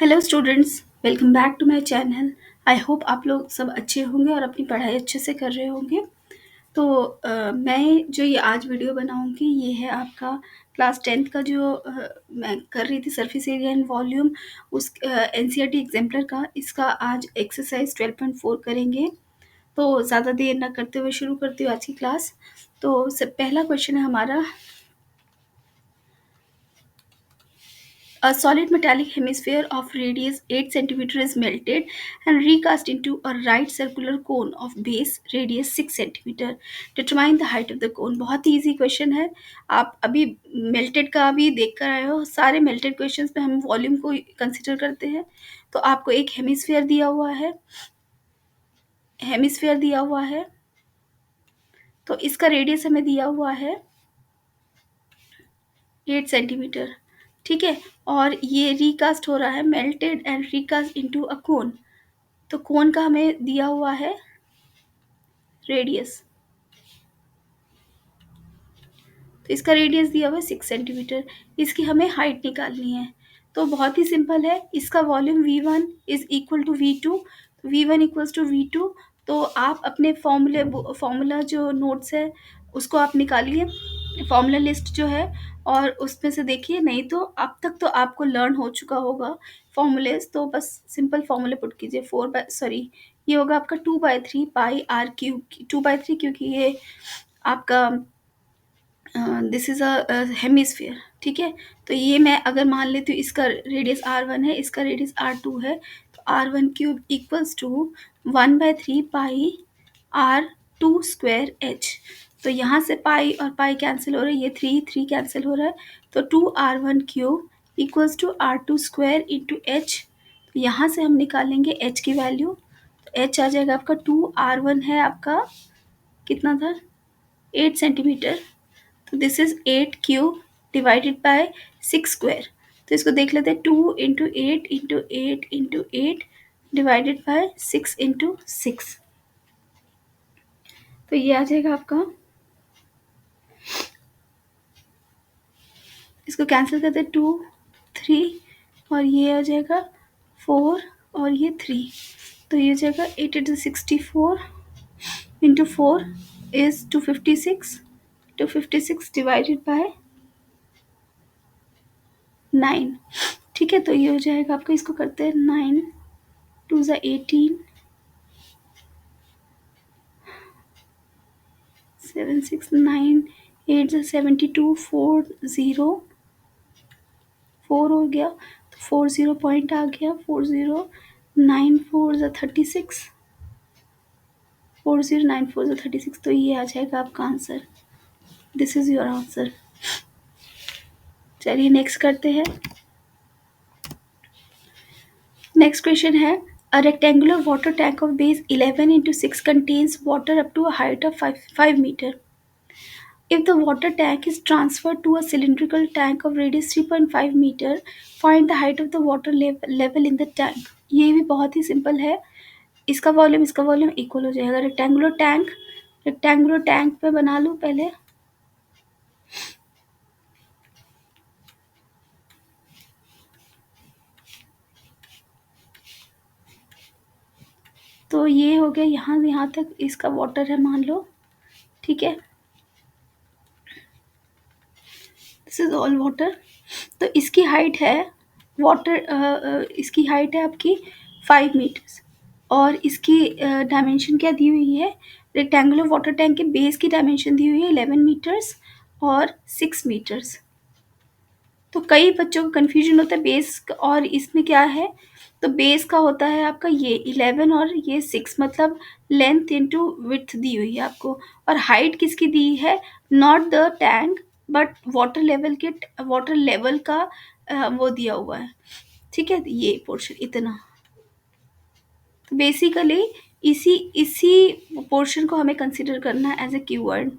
Hello students, welcome back to my channel. I hope आप लोग सब अच्छे होंगे और अपनी पढ़ाई अच्छे से कर रहे होंगे। तो मैं जो ये आज वीडियो बनाऊंगी ये है आपका क्लास 10th का जो मैं कर रही थी सरफेस एरिया एंड वॉल्यूम उस एनसीईआरटी एग्जाम्पलर का। इसका आज एक्सरसाइज 12.4 करेंगे। तो ज़्यादा देर ना करते हुए शुरू करती हूँ आज की क्लास। तो सब पहला क्वेश्चन है हमारा, a solid metallic hemisphere of radius 8 centimeter is melted and recast into a right circular cone of base radius 6 centimeter. Determine the height of the cone. बहुत ही easy question है। आप अभी melted का भी देख कर आए हो। सारे melted questions पे हम वॉल्यूम को कंसिडर करते हैं। तो आपको एक हेमिस्फीयर दिया हुआ है, हेमिस्फीयर दिया हुआ है। तो इसका रेडियस हमें दिया हुआ है 8 सेंटीमीटर। ठीक है, और ये रिकास्ट हो रहा है, melted and recast into a cone. तो कोन का हमें दिया हुआ है रेडियस, तो इसका रेडियस दिया हुआ है 6 सेंटीमीटर। इसकी हमें हाइट निकालनी है। तो बहुत ही सिंपल है। इसका volume V1 is equal to V2, V1 equals to V2। तो आप अपने फॉर्मूला जो नोट्स है उसको आप निकालिए, फॉर्मूला लिस्ट जो है, और उसमें से देखिए। नहीं तो अब तक तो आपको लर्न हो चुका होगा फॉर्मूलेज। तो बस सिंपल फॉर्मूले पुट कीजिए। ये होगा आपका 2/3 पाई आर क्यूब। 2/3 क्योंकि ये आपका दिस इज़ अ हेमिस्फीयर। ठीक है, तो ये मैं अगर मान लेती हूँ इसका रेडियस R1 है, इसका रेडियस R2 है। तो R1 cube equals to 1/3 pi R2 square H। तो यहाँ से पाई और पाई कैंसिल हो रहा है, ये 3 कैंसिल हो रहा है। तो 2R1 cube equals to R2 square into H। तो यहाँ से हम निकालेंगे H की वैल्यू। तो H आ जाएगा आपका 2R1 है आपका कितना था, 8 सेंटीमीटर। तो this is 8 cube divided by 6 square. तो इसको देख लेते हैं, 2 इंटू 8 डिवाइडेड बाय 6 इंटू 6। तो ये आ जाएगा आपका, इसको कैंसिल करते हैं, 2 3 और ये आ जाएगा 4 और ये 3। तो ये हो जाएगा 8 into 64 into 4 is 256। 256 divided by 9। ठीक है, तो ये हो जाएगा आपका, इसको करते हैं 9 2 ज़ा 18, 7 6 9 8 ज़ा 72, 4 हो गया। तो 40 पॉइंट आ गया, 40 9 4 ज़ा 36, 40 9 4 ज़ा 36। तो ये आ जाएगा आपका answer. This is your answer. चलिए नेक्स्ट करते हैं। नेक्स्ट क्वेश्चन है, a rectangular water tank of base 11 into 6 contains water up to a height of 5 meter. If the water tank is transferred to a cylindrical tank of radius 3.5 meter, find the height of the water level in the tank. ये भी बहुत ही simple है। इसका volume equal हो जाएगा। Rectangular tank पे बना लूँ पहले। तो ये हो गया, यहाँ तक इसका वाटर है मान लो। ठीक है, दिस इज ऑल वाटर। तो इसकी हाइट है इसकी हाइट है आपकी 5 मीटर्स। और इसकी डायमेंशन क्या दी हुई है, रेक्टेंगुलर वाटर टैंक के बेस की डायमेंशन दी हुई है 11 मीटर्स और 6 मीटर्स। तो कई बच्चों को कन्फ्यूजन होता है बेस और इसमें क्या है। तो बेस का होता है आपका ये 11 और ये 6, मतलब लेंथ इंटू विड्थ दी हुई है आपको। और हाइट किसकी दी है, not the tank but water level का वो दिया हुआ है। ठीक है, ये पोर्शन इतना। तो बेसिकली इसी इसी पोर्शन को हमें कंसिडर करना है एज ए कीवर्ड।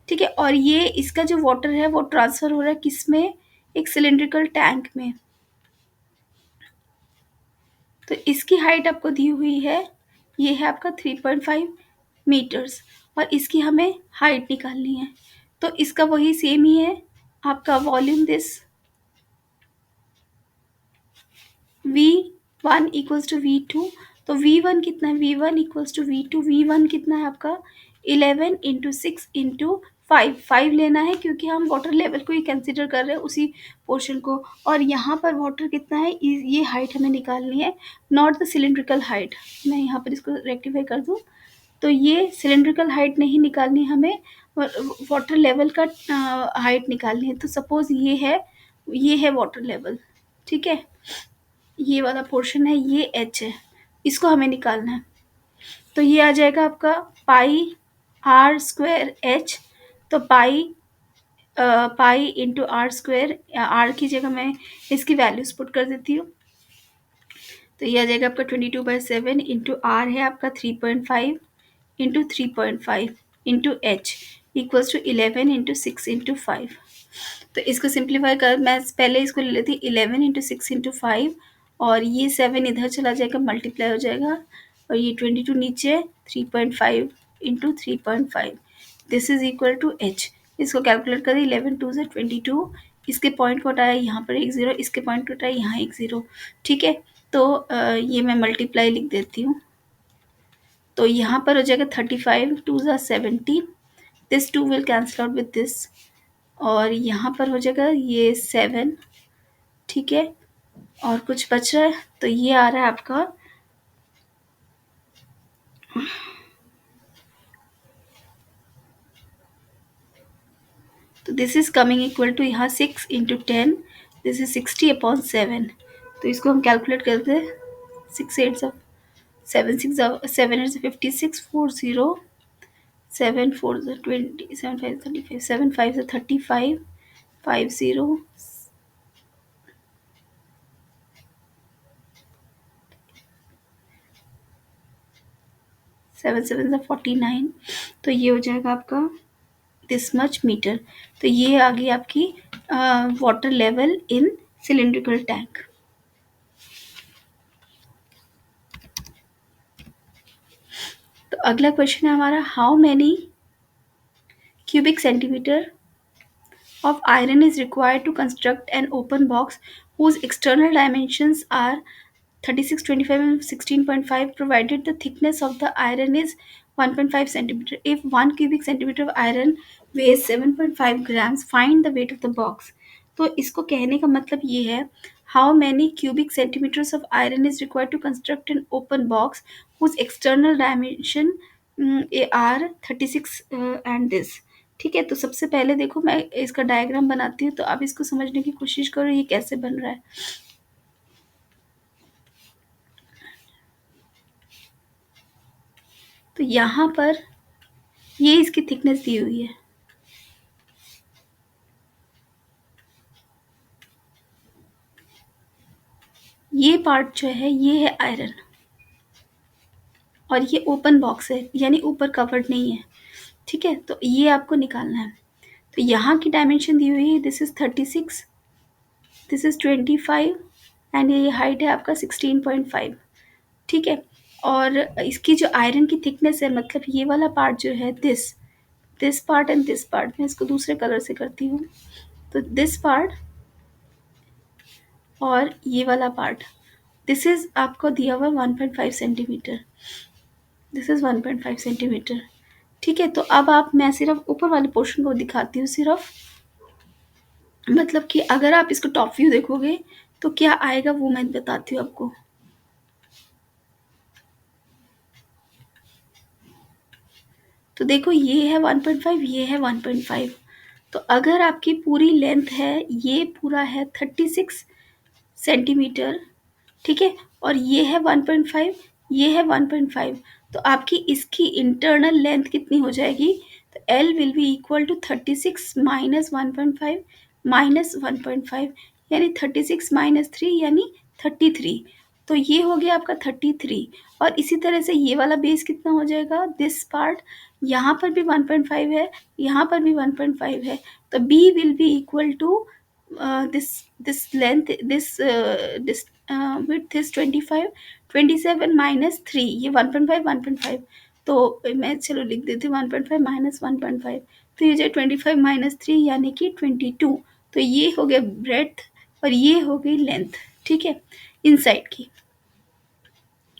ठीक है, और ये इसका जो वाटर है वो ट्रांसफर हो रहा है किसमें, एक सिलिंड्रिकल टैंक में। तो इसकी हाइट आपको दी हुई है, ये है आपका 3.5 मीटर्स, और इसकी हमें हाइट निकालनी है। तो इसका वही सेम ही है आपका वॉल्यूम। V1 = V2, तो V1 कितना है, V1 = V2, V1 कितना है आपका 11 × 6 × 5, 5 लेना है क्योंकि हम वाटर लेवल को ही कंसिडर कर रहे हैं उसी पोर्शन को। और यहाँ पर वाटर कितना है, ये हाइट हमें निकालनी है, नॉट द सिलेंड्रिकल हाइट। मैं यहाँ पर इसको रेक्टिफाई कर दूँ, तो ये सिलेंड्रिकल हाइट नहीं निकालनी हमें, वाटर लेवल का हाइट निकालनी है। तो सपोज ये है वाटर लेवल, ठीक है, ये वाला पोर्शन है, ये एच है, इसको हमें निकालना है। तो ये आ जाएगा आपका πr²h, तो पाई इंटू r², r की जगह मैं इसकी वैल्यूज पुट कर देती हूँ। तो ये आ जाएगा आपका 22/7 इंटू आर है आपका 3.5 into 3.5 into H equals to 11 × 6 × 5। तो इसको सिंप्लीफाई कर, मैं पहले इसको ले लेती 11 × 6 × 5, और ये 7 इधर चला जाएगा, मल्टीप्लाई हो जाएगा, और ये 22 नीचे 3.5 × 3.5, this is equal to H. इसको कैलकुलेट करें, 11 2 से 22, इसके पॉइंट को हटाया, यहाँ पर एक ज़ीरो, इसके पॉइंट को हटाया, यहाँ एक ज़ीरो, ठीक है। तो ये मैं मल्टीप्लाई लिख देती हूँ, तो यहाँ पर हो जाएगा 35 2 ज़ा 70, this 2 will cancel out with this, और यहाँ पर हो जाएगा ये 7, ठीक है, और कुछ बच रहा है, तो ये आ रहा है आपका तो this is coming equal to यहाँ 6 × 10, दिस इज 60/7। तो इसको हम कैलकुलेट करते हैं, 6 8 7 6 7 8 56, 4 0 7 4 20 7 5 35 7 5 35 5 0 7 7 49, तो ये हो जाएगा आपका दिस मच मीटर। तो ये आ गई आपकी water level in cylindrical tank. तो अगला क्वेश्चन है हमारा, how many cubic centimeter of iron is required to construct an open box whose external dimensions are 36 25 and 16.5 provided the thickness of the iron is 1.5 centimeter. If 1 cubic centimeter of iron weighs 7.5 grams, find the weight of the box. तो इसको कहने का मतलब ये है, how many cubic centimeters of iron is required to construct an open box whose external dimension are 36 and this, ठीक है। तो सबसे पहले देखो मैं इसका डायग्राम बनाती हूँ, तो आप इसको समझने की कोशिश करो ये कैसे बन रहा है। तो यहाँ पर ये इसकी थिकनेस दी हुई है, ये पार्ट जो है ये है आयरन, और ये ओपन बॉक्स है, यानी ऊपर कवर्ड नहीं है, ठीक है। तो ये आपको निकालना है। तो यहाँ की डायमेंशन दी हुई है, this is 36, this is 25, and ये हाइट है आपका 16.5, ठीक है। और इसकी जो आयरन की थिकनेस है, मतलब ये वाला पार्ट जो है, this part and this part, मैं इसको दूसरे कलर से करती हूँ, तो दिस पार्ट और ये वाला पार्ट, दिस इज आपको दिया हुआ 1.5 सेंटीमीटर, दिस इज 1.5 सेंटीमीटर, ठीक है। तो अब मैं सिर्फ ऊपर वाले पोर्शन को दिखाती हूँ सिर्फ, मतलब कि अगर आप इसको टॉप व्यू देखोगे तो क्या आएगा वो मैं बताती हूँ आपको। तो देखो ये है 1.5, ये है 1.5, तो अगर आपकी पूरी लेंथ है, ये पूरा है 36 सेंटीमीटर, ठीक है, और ये है 1.5, ये है 1.5, तो आपकी इसकी इंटरनल लेंथ कितनी हो जाएगी, तो L will be equal to 36 minus 1.5 minus 1.5, यानी 36 माइनस 3 यानी 33, तो ये हो गया आपका 33। और इसी तरह से ये वाला बेस कितना हो जाएगा, दिस पार्ट, यहाँ पर भी 1.5 है, यहाँ पर भी 1.5 है, तो B will be equal to this length, this width is 25, 27 minus 3, ये 1.5, तो मैं चलो लिख देती हूँ 1.5 माइनस 1.5, तो ये जो 25 माइनस 3 यानी कि 22, तो ये हो गया ब्रेड्थ और ये हो गई लेंथ, ठीक है। इनसाइड की,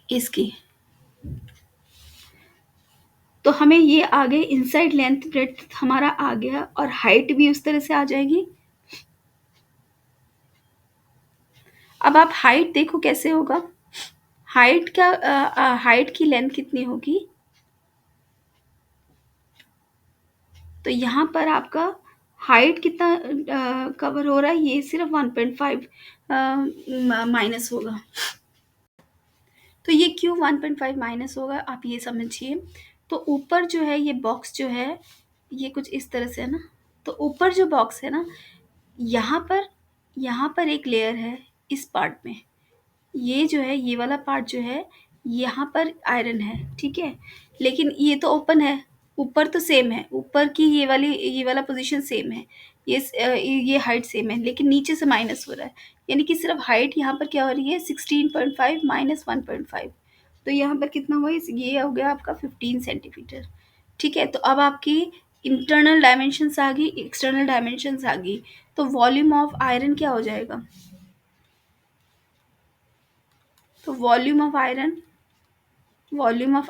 इसकी। तो हमें ये आ गए इनसाइड लेंथ ब्रेड्थ हमारा आ गया, और हाइट भी उस तरह से आ जाएगी। अब आप हाइट देखो कैसे होगा। हाइट क्या, हाइट की लेंथ कितनी होगी, तो यहाँ पर आपका हाइट कितना कवर हो रहा है, ये सिर्फ 1.5 माइनस होगा। तो ये क्यों 1.5 माइनस होगा, आप ये समझिए। तो ऊपर जो है ये बॉक्स जो है, ये कुछ इस तरह से है ना। तो ऊपर जो बॉक्स है ना, यहाँ पर एक लेयर है इस पार्ट में। ये जो है, ये वाला पार्ट जो है, यहाँ पर आयरन है, ठीक है। लेकिन ये तो ओपन है, ऊपर तो सेम है, ऊपर की ये वाला पोजीशन सेम है, ये हाइट सेम है, लेकिन नीचे से माइनस हो रहा है। यानी कि सिर्फ हाइट यहाँ पर क्या हो रही है, 16.5 माइनस 1.5। तो यहाँ पर कितना हुआ, ये हो गया आपका 15 सेंटीमीटर। ठीक है, तो अब आपकी इंटरनल डायमेंशंस आ गई, एक्सटर्नल डायमेंशंस आ गई। तो वॉल्यूम ऑफ आयरन क्या हो जाएगा, तो volume of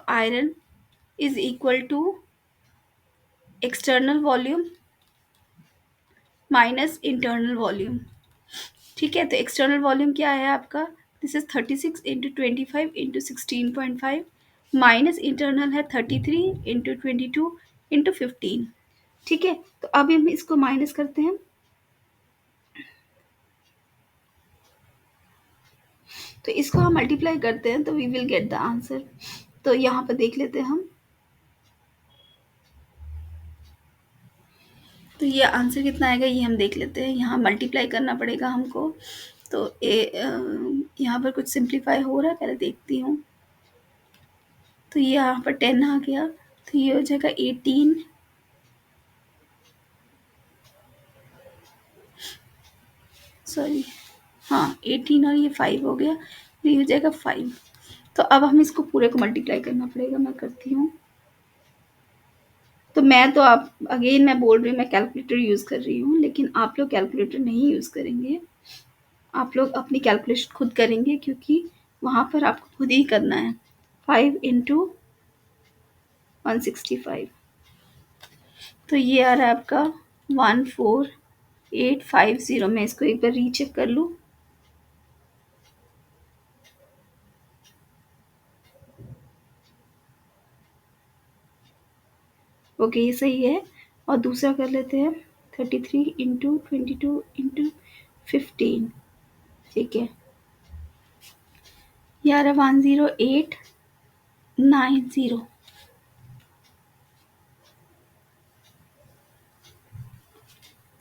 iron is equal to external volume minus internal volume. ठीक है, तो एक्सटर्नल वॉल्यूम क्या है आपका, this is 36 into 25 into 16.5, minus internal है 33 इंटू 22 इंटू 15। ठीक है, तो अब हम इसको माइनस करते हैं, तो इसको हम मल्टीप्लाई करते हैं, तो we will get the answer. तो यहाँ पर देख लेते हैं हम, तो ये आंसर कितना आएगा ये हम देख लेते हैं। यहाँ मल्टीप्लाई करना पड़ेगा हमको, तो यहाँ पर कुछ सिंप्लीफाई हो रहा है, पहले देखती हूँ। तो ये यहाँ पर 10 आ गया, तो ये हो जाएगा 18, सॉरी, हाँ 18, और ये 5 हो गया, तो ये हो जाएगा 5। तो अब हम इसको पूरे को मल्टीप्लाई करना पड़ेगा, मैं करती हूँ। तो आप अगेन मैं बोल रही हूँ, मैं कैलकुलेटर यूज़ कर रही हूँ, लेकिन आप लोग कैलकुलेटर नहीं यूज़ करेंगे, आप लोग अपनी कैलकुलेशन खुद करेंगे, क्योंकि वहाँ पर आपको खुद ही करना है। 5 इंटू 165, तो ये आ रहा है आपका 14850। मैं इसको एक बार रीचेक कर लूँ। ओके, ये सही है। और दूसरा कर लेते हैं, 33 इंटू 22 इंटू 15। ठीक है, ये आ रहा है 10890।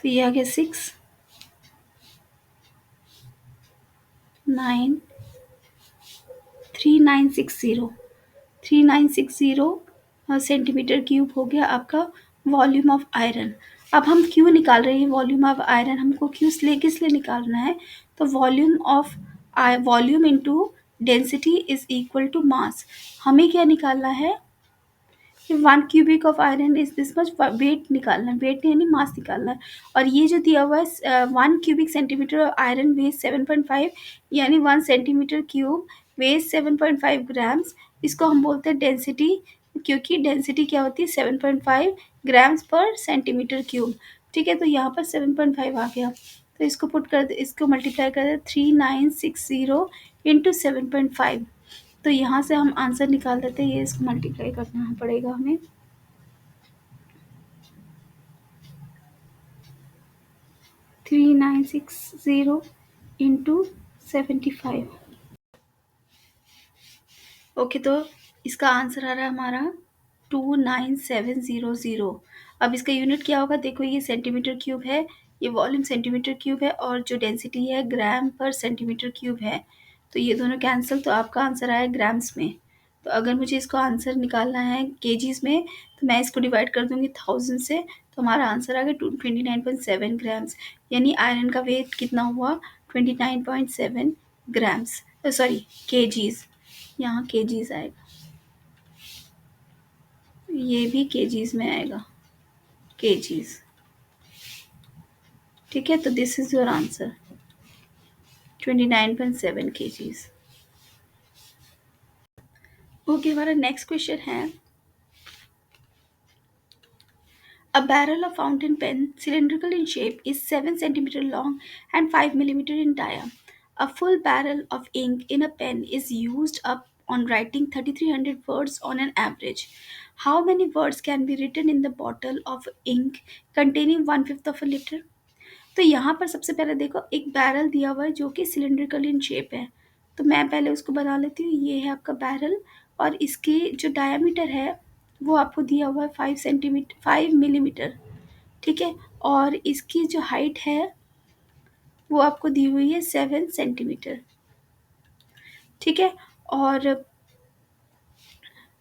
तो ये आ गया 6 9 3960, 3960 सेंटीमीटर क्यूब हो गया आपका वॉल्यूम ऑफ आयरन। अब हम क्यों निकाल रहे हैं वॉल्यूम ऑफ आयरन, हमको किस लिए निकालना है, तो volume into density is equal to mass. हमें क्या निकालना है कि 1 cubic of iron is this much, weight निकालना है, वेट यानी मास निकालना है। और ये जो दिया हुआ है 1 cubic centimetre of iron weighs 7.5, यानी 1 सेंटीमीटर क्यूब वेज 7.5 ग्राम्स। इसको हम बोलते हैं डेंसिटी, क्योंकि डेंसिटी क्या होती है 7.5 ग्राम्स पर सेंटीमीटर क्यूब। ठीक है, तो यहाँ पर 7.5 आ गया, तो इसको पुट कर दे, इसको मल्टीप्लाई कर दे 3960 इंटू 7.5। तो यहाँ से हम आंसर निकाल देते हैं, ये इसको मल्टीप्लाई करना पड़ेगा हमें। 3960 इंटू 75। ओके, तो इसका आंसर आ रहा है हमारा 29700। अब इसका यूनिट क्या होगा, देखो ये सेंटीमीटर क्यूब है, ये वॉल्यूम सेंटीमीटर क्यूब है, और जो डेंसिटी है ग्राम पर सेंटीमीटर क्यूब है। तो ये दोनों कैंसिल, तो आपका आंसर आया ग्राम्स में। तो अगर मुझे इसको आंसर निकालना है केजीज में, तो मैं इसको डिवाइड कर दूंगी 1000 से, तो हमारा आंसर आ गया 29.7 ग्राम्स। यानी आयरन का वेट कितना हुआ, 29.7 ग्राम्स, सॉरी केजीज, यहाँ केजीज आएगा, ये भी केजीज में आएगा, केजीज। ठीक है, तो this is your answer. 29.7 kgs। Okay, हमारा नेक्स्ट क्वेश्चन है, a barrel of fountain pen, cylindrical in shape, is 7 centimeter long and 5 millimeter in diameter. A full barrel of ink in a pen is used up on writing 3300 words on an average. How many words can be written in the bottle of ink containing one fifth of a liter? तो यहाँ पर सबसे पहले देखो, एक barrel दिया हुआ है जो कि सिलिंड्रिकल इन शेप है। तो मैं पहले उसको बना लेती हूँ। ये है आपका बैरल, और इसकी जो डायामीटर है वो आपको दिया हुआ है 5 मिलीमीटर। ठीक है, और इसकी जो हाइट है वो आपको दी हुई है 7 सेंटीमीटर। ठीक है, और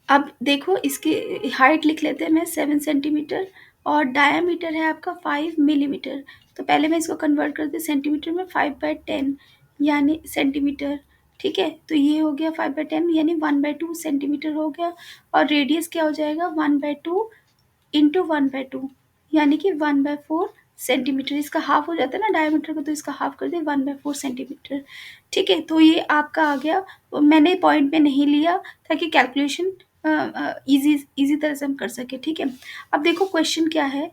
अब देखो इसकी हाइट लिख लेते हैं, मैं 7 सेंटीमीटर, और डायामीटर है आपका 5 मिलीमीटर। तो पहले मैं इसको कन्वर्ट करती हूँ सेंटीमीटर में, 5/10 यानी सेंटीमीटर। ठीक है, तो ये हो गया 5/10 यानी 1/2 सेंटीमीटर हो गया। और रेडियस क्या हो जाएगा, 1/2 इंटू 1/2 यानी कि 1/4 सेंटीमीटर। इसका हाफ हो जाता है ना डायमीटर का, तो इसका हाफ कर दे 1/4 सेंटीमीटर। ठीक है, तो ये आपका आ गया। मैंने पॉइंट में नहीं लिया ताकि कैलकुलेशन इजी तरह से हम कर सके। ठीक है, अब देखो क्वेश्चन क्या है।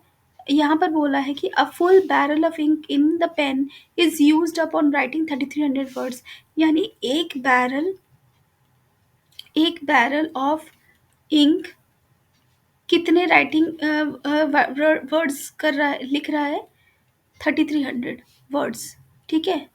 यहाँ पर बोला है कि a full barrel of ink in the pen is used up on writing 3300 words, यानी एक बैरल ऑफ इंक कितने राइटिंग वर्ड्स कर रहा है, लिख रहा है 3300 वर्ड्स। ठीक है,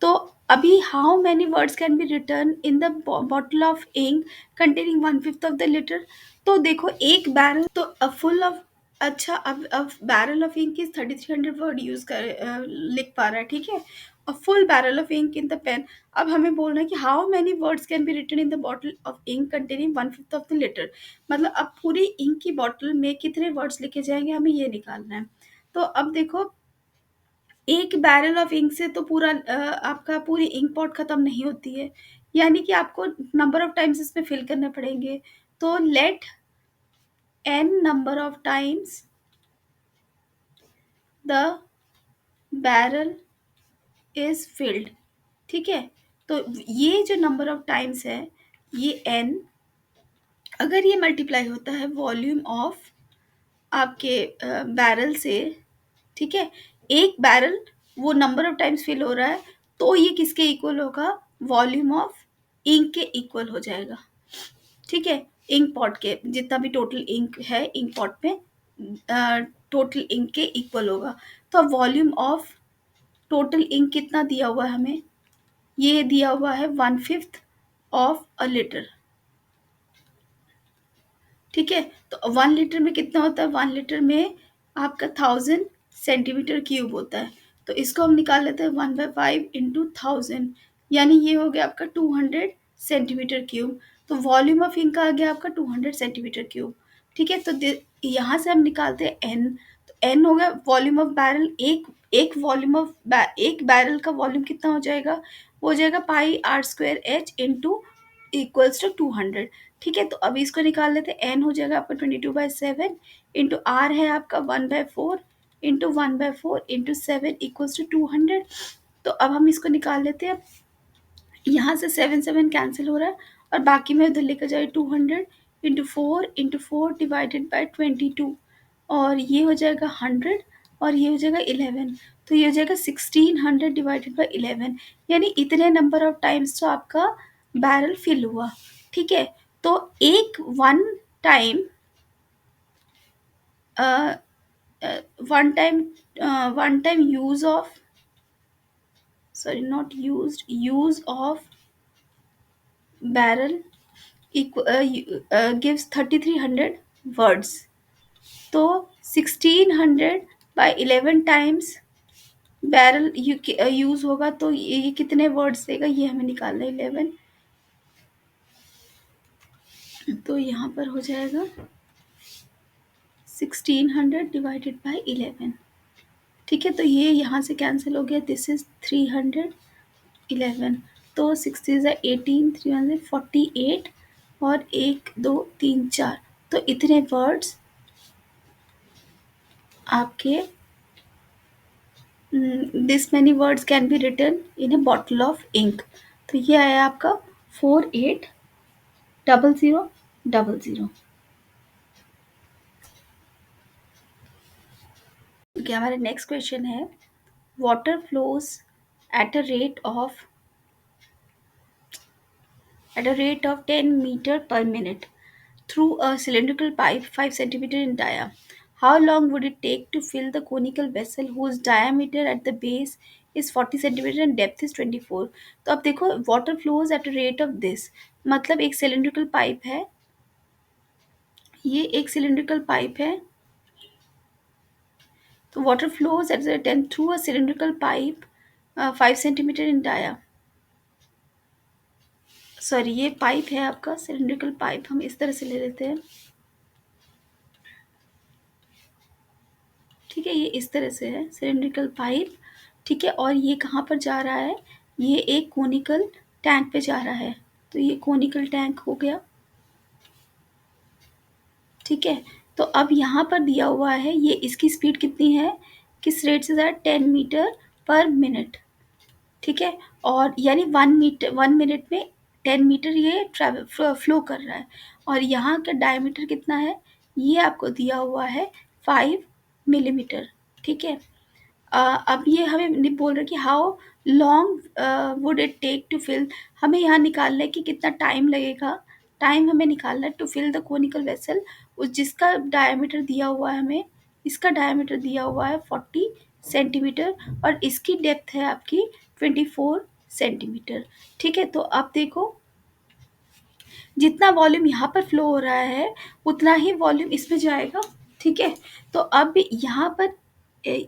तो अभी how many words can be written in the bottle of ink containing one fifth of the litre. तो देखो एक बैरल, तो अ फुल ऑफ, अच्छा अब barrel of ink is 3300 word use कर लिख पा रहा है। ठीक है, a full barrel of ink in the pen. अब हमें बोलना है कि how many words can be written in the bottle of ink containing one fifth of the litre. मतलब अब पूरी इंक की बॉटल में कितने वर्ड्स लिखे जाएंगे, हमें ये निकालना है। तो अब देखो, एक बैरल ऑफ इंक से तो पूरा आपका पूरी इंक पॉट खत्म नहीं होती है, यानी कि आपको नंबर ऑफ टाइम्स इसमें फिल करने पड़ेंगे। तो let n number of times the barrel is filled. ठीक है, तो ये जो नंबर ऑफ टाइम्स है, ये n, अगर ये मल्टीप्लाई होता है वॉल्यूम ऑफ आपके बैरल से, ठीक है, एक बैरल वो नंबर ऑफ टाइम्स फिल हो रहा है, तो ये किसके इक्वल होगा, वॉल्यूम ऑफ इंक के इक्वल हो जाएगा। ठीक है, इंक पॉट के जितना भी टोटल इंक है इंक पॉट में, टोटल इंक के इक्वल होगा। तो अब वॉल्यूम ऑफ टोटल इंक कितना दिया हुआ है हमें, ये दिया हुआ है 1/5 ऑफ अ लीटर। ठीक है, तो 1 लीटर में कितना होता है, 1 लीटर में आपका 1000 सेंटीमीटर क्यूब होता है। तो इसको हम निकाल लेते हैं 1/5 इंटू 1000, यानी ये हो गया आपका 200 सेंटीमीटर क्यूब। तो वॉल्यूम ऑफ इंक आ गया आपका 200 सेंटीमीटर क्यूब। ठीक है, तो यहाँ से हम निकालते हैं एन। तो एन हो गया वॉल्यूम ऑफ बैरल। एक बैरल का वॉल्यूम कितना हो जाएगा, वो हो जाएगा πr²h इंटू इक्वल्स टू 200। ठीक है, तो अभी इसको निकाल लेते हैं। एन हो जाएगा आपका 22/7 इंटू आर है आपका 1/4 इंटू 1/4 इंटू 7 इक्वल्स टू 200। तो अब हम इसको निकाल लेते हैं। यहाँ से 7 कैंसिल हो रहा है, और बाकी में उधर लेकर जाए 200 इंटू फोर डिवाइडेड बाई 22, और ये हो जाएगा 100, और ये हो जाएगा 11। तो ये हो जाएगा 1600 डिवाइडेड बाई 11, यानी इतने नंबर ऑफ टाइम्स तो आपका बैरल फिल हुआ। ठीक है, तो एक one time use of, sorry not used, use of barrel gives 3300 words। तो 1600 बाई 11 टाइम्स बैरल यूज होगा, तो ये कितने वर्ड्स देगा, ये हमें निकालना है 11। तो यहाँ पर हो जाएगा 1600 डिवाइडेड बाई 11। ठीक है, तो ये यहाँ से कैंसिल हो गया, दिस इज 311। तो 6 18, 348, और 1 2 3 4, तो इतने वर्ड्स आपके this many words can be written in a bottle of ink. तो ये आया आपका 480000। ओके, हमारा नेक्स्ट क्वेश्चन है, water flows at a rate of 10 meter per minute through a cylindrical pipe 5 centimeter in dia. How long would it take to fill the conical vessel whose diameter at the base is 40 centimeter and depth is 24? तो अब देखो, water flows at a rate of this, मतलब एक cylindrical pipe है, ये एक cylindrical pipe है, तो water flows at the 10 through a cylindrical pipe 5 centimeter in dia. Sorry, ये पाइप है आपका सिलिंड्रिकल पाइप, हम इस तरह से ले लेते हैं, ठीक है, ये इस तरह से है सिलिंड्रिकल पाइप, ठीक है, और ये कहाँ पर जा रहा है, ये एक कोनिकल टैंक पे जा रहा है, तो ये कोनिकल टैंक हो गया, ठीक है। तो अब यहाँ पर दिया हुआ है, ये इसकी स्पीड कितनी है, किस रेट से जा रहा है, 10 मीटर पर मिनट, ठीक है, और यानी 1 मिनट में 10 मीटर ये ट्रैवल फ्लो कर रहा है, और यहाँ का डायमीटर कितना है, ये आपको दिया हुआ है 5 मिलीमीटर, ठीक है। अब ये हमें बोल रहा है कि how long would it take to fill, हमें यहाँ निकालना है कि कितना टाइम लगेगा, टाइम हमें निकालना है to fill the conical vessel, उस जिसका डायमीटर दिया हुआ है हमें, इसका डायमीटर दिया हुआ है 40 सेंटीमीटर, और इसकी डेप्थ है आपकी 24 सेंटीमीटर, ठीक है। तो अब देखो, जितना वॉल्यूम यहाँ पर फ्लो हो रहा है उतना ही वॉल्यूम इसमें जाएगा, ठीक है। तो अब यहाँ पर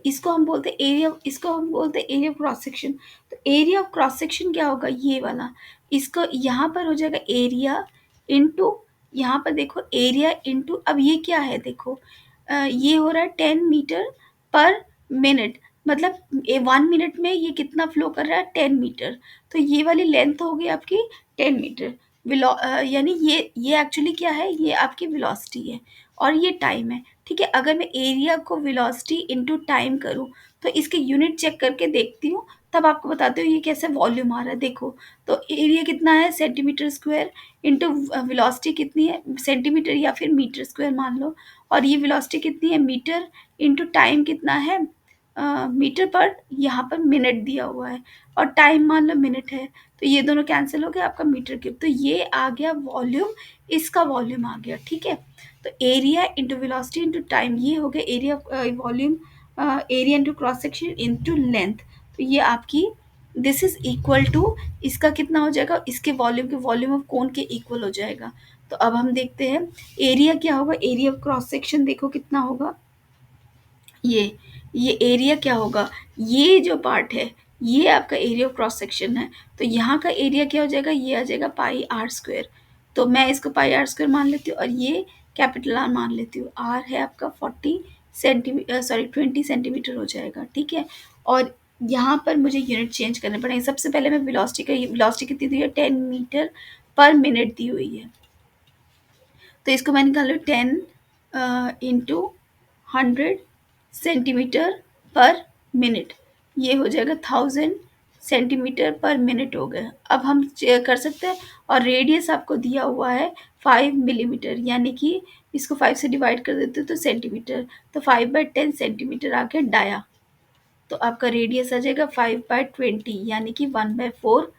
इसको हम बोलते हैं एरिया, इसको हम बोलते हैं एरिया ऑफ क्रॉस सेक्शन। तो एरिया ऑफ क्रॉस सेक्शन क्या होगा, ये वाला, इसको यहाँ पर हो जाएगा एरिया इनटू, यहाँ पर देखो एरिया इनटू, अब ये क्या है देखो, ये हो रहा है 10 मीटर पर मिनट, मतलब 1 मिनट में ये कितना फ्लो कर रहा है, 10 मीटर, तो ये वाली लेंथ होगी आपकी 10 मीटर, यानी ये एक्चुअली क्या है, ये आपकी वेलोसिटी है और ये टाइम है, ठीक है। अगर मैं एरिया को वेलोसिटी इनटू टाइम करूँ तो इसके यूनिट चेक करके देखती हूँ, तब आपको बताती हूँ ये कैसे वॉल्यूम आ रहा है। देखो, तो एरिया कितना है, सेंटीमीटर स्क्वायर इनटू वेलोसिटी कितनी है, सेंटीमीटर या फिर मीटर स्क्वायर मान लो, और ये वेलोसिटी कितनी है, मीटर इनटू टाइम कितना है, मीटर पर यहाँ पर मिनट दिया हुआ है, और टाइम मान लो मिनट है, तो ये दोनों कैंसिल हो गया, आपका मीटर क्यूब, तो ये आ गया वॉल्यूम, इसका वॉल्यूम आ गया, ठीक है। तो area into velocity into time, ये हो गया area volume, area into cross section into length, तो ये आपकी दिस इज इक्वल टू, इसका कितना हो जाएगा, इसके वॉल्यूम के वॉल्यूम ऑफ कोन के इक्वल हो जाएगा। तो अब हम देखते हैं एरिया क्या होगा, एरिया ऑफ क्रॉस सेक्शन देखो कितना होगा, ये एरिया क्या होगा, ये जो पार्ट है ये आपका एरिया ऑफ क्रॉस सेक्शन है, तो यहाँ का एरिया क्या हो जाएगा, ये आ जाएगा पाई आर स्क्वायर, तो मैं इसको पाई आर स्क्वायर मान लेती हूँ, और ये कैपिटल आर मान लेती हूँ, आर है आपका 20 सेंटीमीटर हो जाएगा, ठीक है। और यहाँ पर मुझे यूनिट चेंज करने पड़ेंगे, सबसे पहले मैं वेलोसिटी कितनी दी है, 10 मीटर पर मिनट दी हुई है, तो इसको मैं निकाल लूँ 10 इंटू 100 सेंटीमीटर पर मिनट, ये हो जाएगा 1000 सेंटीमीटर पर मिनट हो गया। अब हम कर सकते हैं, और रेडियस आपको दिया हुआ है 5 मिलीमीटर, यानी कि इसको 5 से डिवाइड कर देते तो सेंटीमीटर, तो 5/10 सेंटीमीटर आ गया डाया, तो आपका रेडियस आ जाएगा 5/20, यानी कि 1/4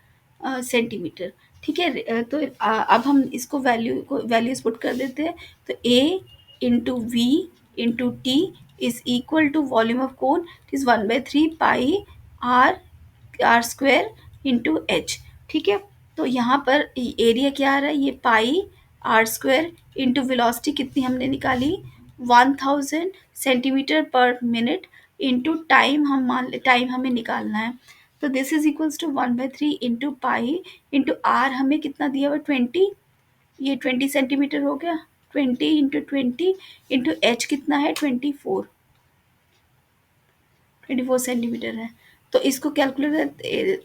सेंटीमीटर, ठीक है। तो अब हम इसको वैल्यूज पुट कर देते हैं, तो A into V into T is equal to volume of cone is 1/3 pi r r square into h, ठीक है। तो यहाँ पर एरिया क्या आ रहा है, ये पाई आर स्क्वायर इंटू वेलोसिटी कितनी हमने निकाली, 1000 सेंटीमीटर पर मिनट इंटू टाइम, हम मान टाइम हमें निकालना है, तो this is equals to 1/3 into pi into R, हमें कितना दिया हुआ 20, ये 20 सेंटीमीटर हो गया, 20 इंटू एच कितना है 24 सेंटीमीटर है, तो इसको कैलकुलेटर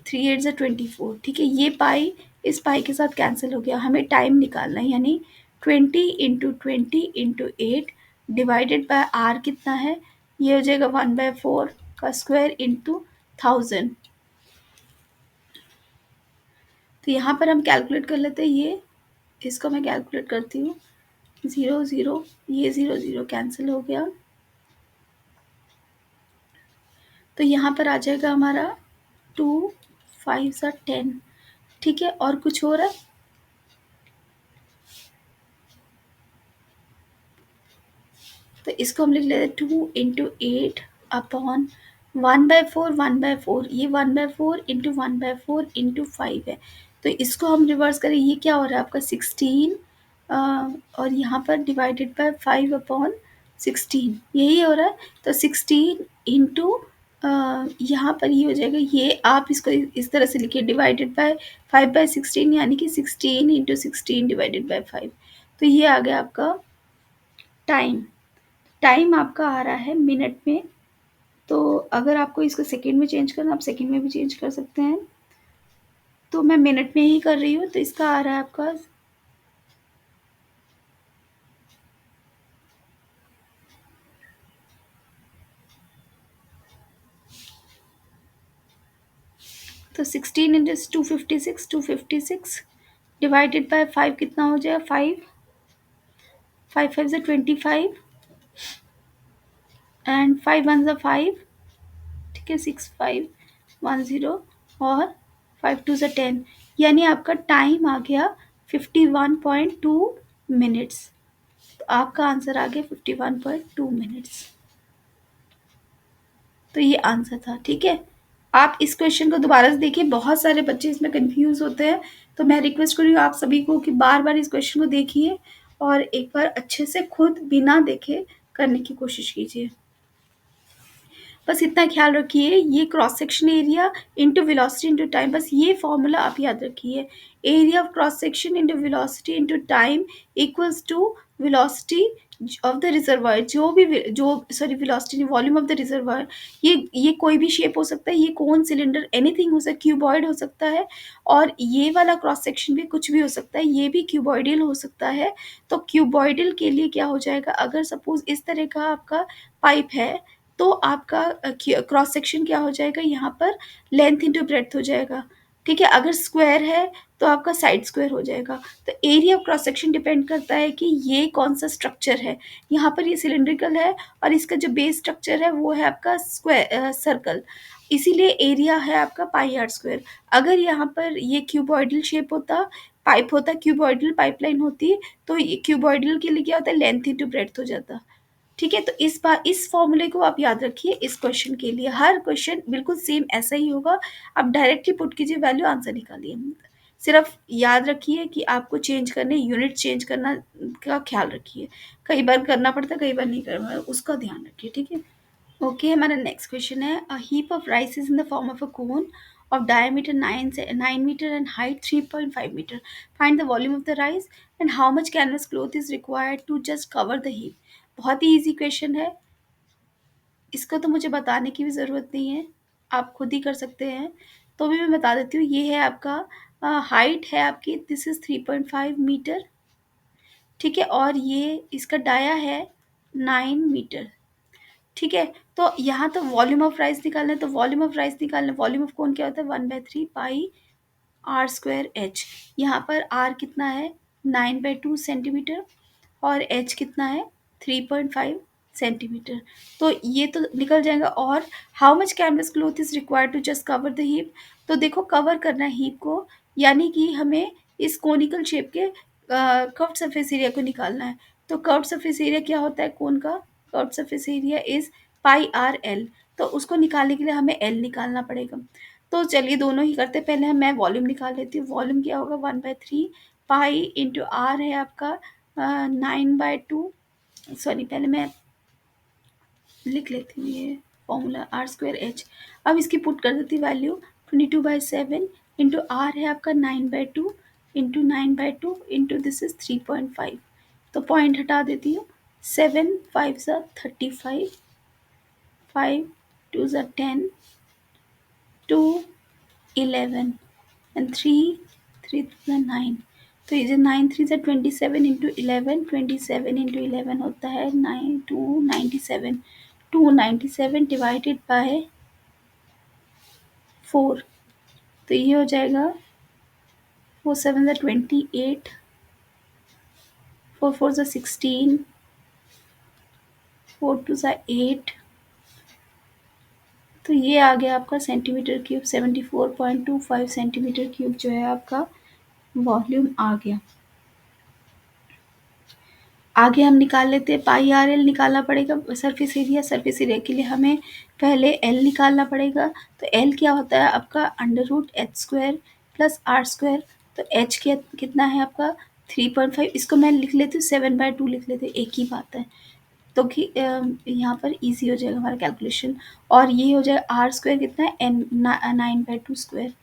3 8 24, ठीक है। ये पाई इस पाई के साथ कैंसिल हो गया, हमें टाइम निकालना है, यानी 20 इंटू 8 डिवाइडेड बाय आर कितना है, ये हो जाएगा 1/4, का स्क्वायर इंटू 1000। तो यहाँ पर हम कैलकुलेट कर लेते हैं ये, इसको मैं कैलकुलेट करती हूँ। 0 0, ये 0 0 कैंसिल हो गया। तो यहाँ पर आ जाएगा हमारा 2 5 सा 10। ठीक है, और कुछ हो रहा है? तो इसको हम लिख लेते हैं 2 इंटू 8 अपॉन 1/4 1/4, ये 1/4 इंटू 1/4 इंटू 5 है। तो इसको हम रिवर्स करें, ये क्या हो रहा है आपका 16, और यहाँ पर डिवाइडेड बाय 5 अपॉन 16, यही हो रहा है। तो 16 इंटू यहाँ पर ये हो जाएगा, ये आप इसको इस तरह से लिखिए, डिवाइडेड बाय 5/16, यानी कि 16 इंटू 16 डिवाइडेड बाय 5। तो ये आ गया आपका टाइम। टाइम आपका आ रहा है मिनट में। तो अगर आपको इसको सेकंड में चेंज करना, आप सेकंड में भी चेंज कर सकते हैं। तो मैं मिनट में ही कर रही हूँ, तो इसका आ रहा है आपका, तो 16 इंटू 256, 256 डिवाइडेड बाय 5 कितना हो जाएगा, 5 5 5 से 25 एंड 5 1 से 5। ठीक है, 6510 और 5 2 से 10, यानी आपका टाइम आ गया 51.2 मिनट्स। तो आपका आंसर आ गया 51.2 मिनट्स। तो ये आंसर था। ठीक है, आप इस क्वेश्चन को दोबारा से देखिए, बहुत सारे बच्चे इसमें कंफ्यूज होते हैं। तो मैं रिक्वेस्ट करूँ आप सभी को कि बार बार इस क्वेश्चन को देखिए और एक बार अच्छे से खुद बिना देखे करने की कोशिश कीजिए। बस इतना ख्याल रखिए, ये cross section area into velocity into time, बस ये फॉर्मूला आप याद रखिए। Area of cross section into velocity into time equals to velocity of the reservoir, जो sorry velocity volume of the reservoir. ये कोई भी शेप हो सकता है, ये कोन, सिलेंडर, एनीथिंग हो सकता है, क्यूबॉइड हो सकता है, और ये वाला क्रॉस सेक्शन भी कुछ भी हो सकता है, ये भी क्यूबॉइडल हो सकता है। तो क्यूबॉइडल के लिए क्या हो जाएगा, अगर सपोज इस तरह का आपका पाइप है, तो आपका क्रॉस सेक्शन क्या हो जाएगा, यहाँ पर लेंथ इंटू ब्रेड्थ हो जाएगा। ठीक है, अगर स्क्वायर है तो आपका साइड स्क्वायर हो जाएगा। तो area of cross section depend करता है कि ये कौन सा स्ट्रक्चर है। यहाँ पर ये सिलेंड्रिकल है और इसका जो बेस स्ट्रक्चर है वो है आपका स्क्वायर, सर्कल, इसीलिए एरिया है आपका पाई आर स्क्वायर। अगर यहाँ पर ये क्यूबॉइडल शेप होता, पाइप होता, क्यूबॉइडल पाइपलाइन होती, तो ये क्यूबॉइडल के लिए क्या होता है, लेंथ इंटू ब्रेड्थ हो जाता। ठीक है, तो इस बार इस फॉर्मूले को आप याद रखिए इस क्वेश्चन के लिए। हर क्वेश्चन बिल्कुल सेम ऐसा ही होगा, आप डायरेक्टली पुट कीजिए वैल्यू, आंसर निकालिए। सिर्फ याद रखिए कि आपको चेंज करने, यूनिट चेंज करना का ख्याल रखिए। कई बार करना पड़ता है, कई बार नहीं करना, उसका ध्यान रखिए। ठीक है, ओके, हमारा नेक्स्ट क्वेश्चन है, a heap of rice is in the form of a cone of diameter 9 meter and height 3.5 meter. Find the volume of the rice and how much canvas cloth is required to just cover the heap. बहुत ही easy question है, इसको तो मुझे बताने की भी ज़रूरत नहीं है, आप खुद ही कर सकते हैं। तो भी मैं बता देती हूँ, ये है आपका हाइट है आपकी, दिस इज़ 3.5 मीटर। ठीक है, और ये इसका डाया है 9 मीटर। ठीक है, तो यहाँ तो वॉल्यूम ऑफ राइस निकालना है, तो वॉल्यूम ऑफ राइस निकालना, वॉल्यूम ऑफ कोन क्या होता है, 1/3 पाई आर स्क्वायर एच। यहाँ पर आर कितना है, 9/2 सेंटीमीटर, और एच कितना है, 3.5 सेंटीमीटर। तो ये तो निकल जाएगा। और how much canvas cloth is required to just cover the heap. तो देखो, कवर करना है हीप को, यानी कि हमें इस कोनिकल शेप के कर्व्ड सरफेस एरिया को निकालना है। तो कर्व्ड सरफेस एरिया क्या होता है कोन का, curved surface area is pi R L. तो उसको निकालने के लिए हमें एल निकालना पड़ेगा। तो चलिए दोनों ही करते हैं, पहले मैं वॉल्यूम निकाल लेती हूँ। वॉल्यूम क्या होगा, 1/3 पाई इंटू आर है आपका 9/2, सॉरी पहले मैं लिख लेती हूँ ये फॉर्मूला, आर स्क्वायर एच। अब इसकी पुट कर देती वैल्यू, 22/7 इंटू आर है आपका 9/2 इंटू 9/2 इंटू दिस इज 3.5। तो पॉइंट हटा देती हूँ, 7 5 सा 35, 5 2 सा 10, 2 11 एंड 3 3 सा 9। तो ये जो 9 3 सा 27 इंटू 11, 27 इंटू 11 होता है 9 2 97, 297 डिवाइडेड बाय 4, तो ये हो जाएगा 4 7 28, 4 4 16, 4 2 8, तो ये आ गया आपका सेंटीमीटर क्यूब। 74.25 सेंटीमीटर क्यूब जो है आपका वॉल्यूम आ गया। आगे हम निकाल लेते हैं पाई आर एल निकालना पड़ेगा सरफेस एरिया। सरफेस एरिया के लिए हमें पहले एल निकालना पड़ेगा। तो एल क्या होता है आपका √h² प्लस r²। तो एच कितना है आपका 3.5। इसको मैं लिख लेती हूँ 7/2 लिख लेते हैं, एक ही बात है। तो कि यहाँ पर इजी हो जाएगा हमारा कैलकुलेशन। और ये हो जाएगा r² कितना है n 9/2²।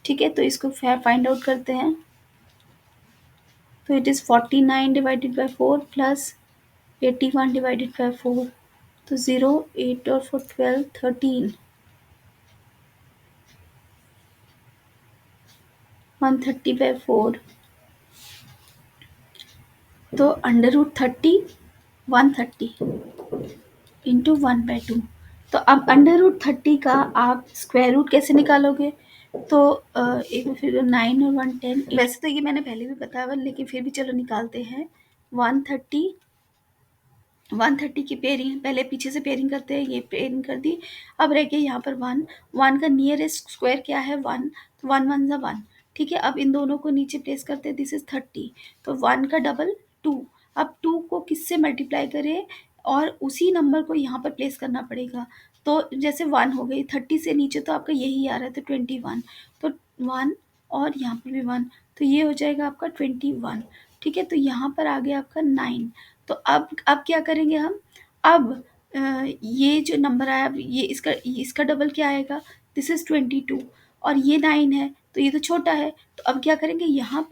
ठीक है, तो इसको फाइंड आउट करते हैं। तो it is 49 divided by 4 plus 81 divided by 4, तो 0 8 और 4 12 13, 130/4, तो √30 130 इंटू 1/2। तो अब √30 का आप स्क्वायर रूट कैसे निकालोगे? तो एक फिर 9 और 1 10। वैसे तो ये मैंने पहले भी बताया हुआ, लेकिन फिर भी चलो निकालते हैं। 130 की पेयरिंग पहले पीछे से पेयरिंग करते हैं, ये पेयरिंग कर दी। अब रह गया यहाँ पर 1 का नियरेस्ट स्क्वायर क्या है 1, तो 1 1 ज़ा 1। ठीक है, अब इन दोनों को नीचे प्लेस करते हैं। दिस इज 30, तो 1 का डबल 2। अब 2 को किससे मल्टीप्लाई करें और उसी नंबर को यहाँ पर प्लेस करना पड़ेगा। तो जैसे 1 हो गई 30 से नीचे, तो आपका यही आ रहा है, तो 21, तो 1 और यहाँ पर भी 1, तो ये हो जाएगा आपका 21। ठीक है, तो यहाँ पर आ गया आपका 9। तो अब क्या करेंगे हम? अब ये जो नंबर आया, अब ये इसका डबल क्या आएगा? दिस इज़ 22 और ये 9 है, तो ये तो छोटा है। तो अब क्या करेंगे, यहाँ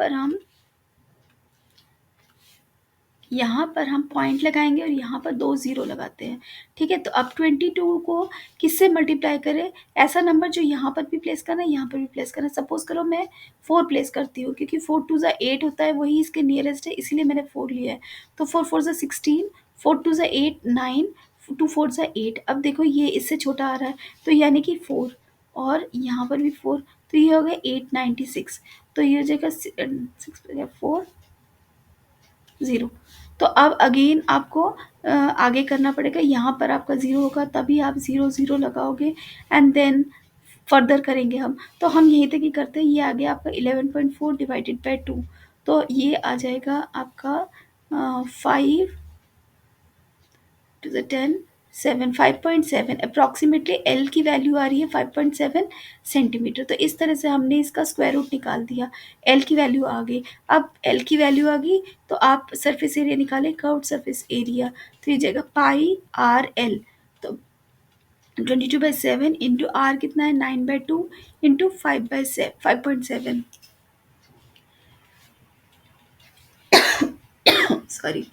पर हम पॉइंट लगाएंगे और यहाँ पर 2 ज़ीरो लगाते हैं। ठीक है, तो अब 22 को किससे मल्टीप्लाई करें? ऐसा नंबर जो यहाँ पर भी प्लेस करना है, यहाँ पर भी प्लेस करना है। सपोज करो मैं 4 प्लेस करती हूँ, क्योंकि 4 2 ज़ा 8 होता है, वही इसके नियरेस्ट है, इसीलिए मैंने 4 लिया है। तो 4 4 ज़ा 16, 4 2 ज़ा 8 9, 2 4 ज़ा 8। अब देखो ये इससे छोटा आ रहा है, तो यानी कि 4, और यहाँ पर भी 4, तो ये हो गया 896। तो ये हो जाएगा 6 4 0। तो अब अगेन आपको आगे करना पड़ेगा। यहाँ पर आपका 0 होगा, तभी आप 0 0 लगाओगे एंड देन फर्दर करेंगे हम। तो हम यहीं तक ही करते हैं। ये आ गया आपका 11.4 डिवाइडेड बाई 2, तो ये आ जाएगा आपका 5 टू द 10 7 5.7 अप्रॉक्सीमेटली। एल की वैल्यू आ रही है 5.7 सेंटीमीटर। तो इस तरह से हमने इसका स्क्वायर रूट निकाल दिया। एल की वैल्यू आ गई। अब एल की वैल्यू आ गई, तो आप सरफेस एरिया निकालें, कर्व्ड सरफेस एरिया। तो ये जगह पाई आर एल, तो 22/7 इंटू आर कितना है 9/2 इंटू 5.7। सॉरी,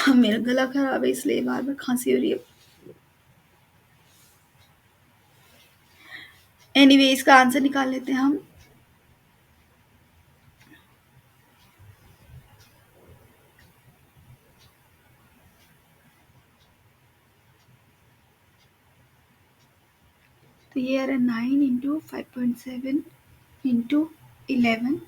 मेरा गला खराब है इसलिए बार बार खांसी हो रही है। एनीवे, इसका आंसर निकाल लेते हैं हम। तो ये आ रहा है 9 इंटू 5.7 इंटू 11,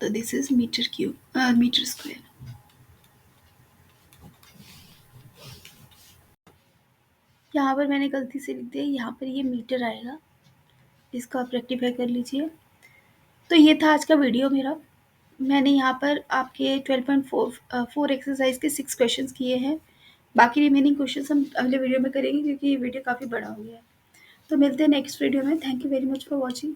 तो this is metre cube metre square. यहाँ पर मैंने गलती से लिख दिया, यहाँ पर ये मीटर आएगा, इसको आप रेक्टिफाई कर लीजिए। तो ये था आज का वीडियो मेरा। मैंने यहाँ पर आपके 12.4 एक्सरसाइज के 6 क्वेश्चंस किए हैं। बाकी रिमेनिंग क्वेश्चंस हम अगले वीडियो में करेंगे, क्योंकि ये वीडियो काफ़ी बड़ा हो गया है। तो मिलते हैं नेक्स्ट वीडियो में। Thank you very much for watching.